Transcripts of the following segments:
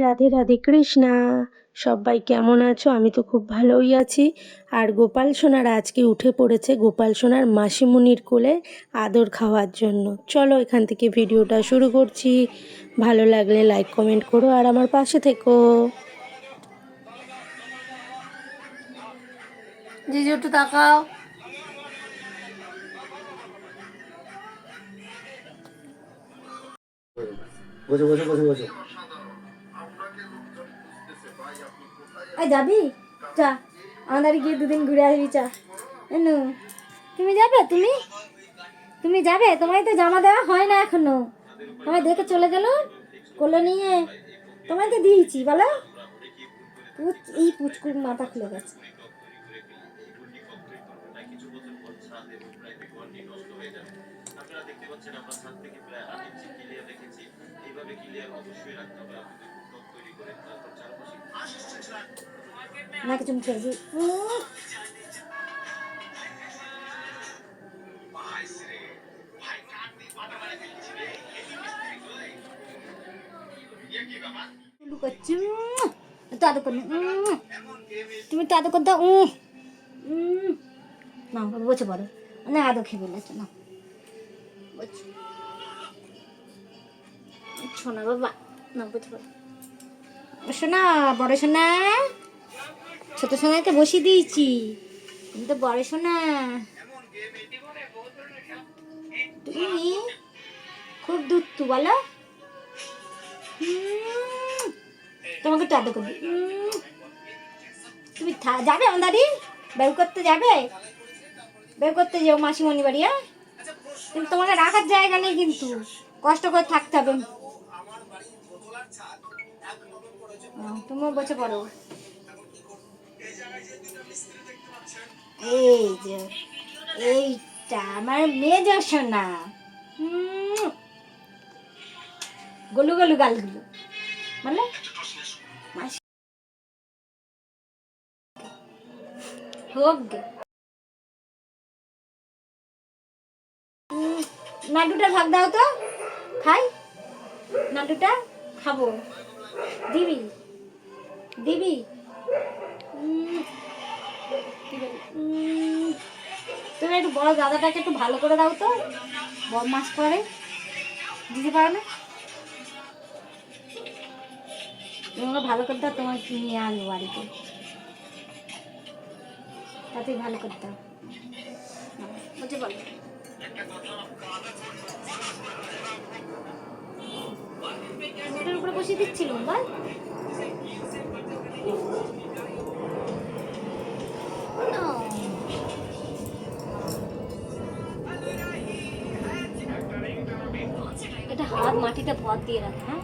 রাধে রাধে কৃষ্ণা। সবাই কেমন আছো? আমি তো খুব ভালোই আছি। আর গোপাল সোনার আজকে উঠে পড়েছে গোপাল সোনার মাসিমুনির কোলে আদর খাওয়ার জন্য। চলো এখান থেকে ভিডিওটা শুরু করছি। ভালো লাগলে লাইক কমেন্ট করো আর আমার পাশে থেকো। জিজু একটু তাকাও। বসো বসো বসো বসো। যাবি? চা আমাদের গিয়ে দুদিন ঘুরে আসবি। চা এনু তুমি যাবে? তুমি যাবে? তোমায় তো জামা দেওয়া হয় না এখনো। তোমায় দেখে চলে গেল কোলে নিয়ে। তোমায় তো দিয়েছি বলো। এই পুচকুর মাথা খুলে গেছে। নাকি চুম খেয়েছি। লুকাচ্ছি। তো আদর করে তুমি তো আদর করে দাও। না বসে পড়ো। না আদর খেয়ে বলেছো না। শোনা বাবা না বসে পড়ো। সোনা বড় সোনা, ছোট সোনাকে বসিয়ে দিয়েছি। তুমি তো বড় সোনা। তুমি খুব দুষ্টু বলো। তোমাকে তো আদর করবি। তুমি যাবে আমাদারি বের করতে যাবে? বের করতে যাও মাসিমণি বাড়ি। কিন্তু তোমাকে রাখার জায়গা নেই, কিন্তু কষ্ট করে থাকতে হবে। তুমিও বসে পড়ো। এই যে এইটা আমার মেয়ে যাস না। গলু গলু গালগুলো মানে হোক গে। নাডুটা ভাগ দাও তো খাই। নাডুটা খাবো। দিবি দিবি। তুমি একটু বড় দাদাটাকে একটু ভালো করে দাও তো। বদমাস করে দিতে পারো না। তোমাকে ভালো করে দাও, তোমার নিয়ে আসবো বাড়িতে। তাতে ভালো করে দাও। বুঝতে পারো? ওটার উপরে বসিয়ে দিচ্ছিলাম বল। এটা হাত মাটিতে ভর দিয়ে রাখ। হ্যাঁ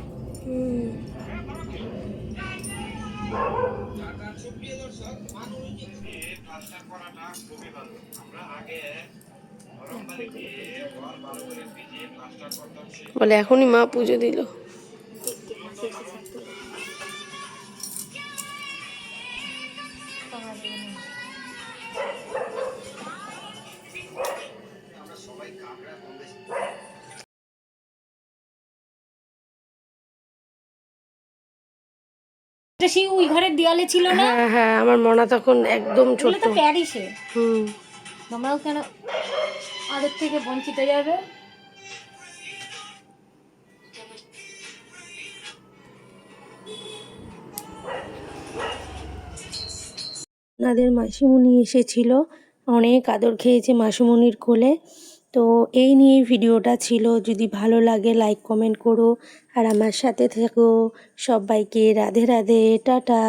বলে এখনই মা পুজো দিল। সেই ওই ঘরের দেওয়ালে ছিল না? হ্যাঁ হ্যাঁ, আমার মনা তখন একদম ছোট। তো প্যারিসে। হুম। তোমরাও কেন আদের থেকে বঞ্চিত যাবে? ওনাদের মাসিমণি এসেছিল, অনেক আদর খেয়েছে মাসিমণির কোলে। তো এই নিয়েই ভিডিওটা ছিল। যদি ভালো লাগে লাইক কমেন্ট করো আর আমার সাথে থেকো। সবাইকে রাধে রাধে, টাটা।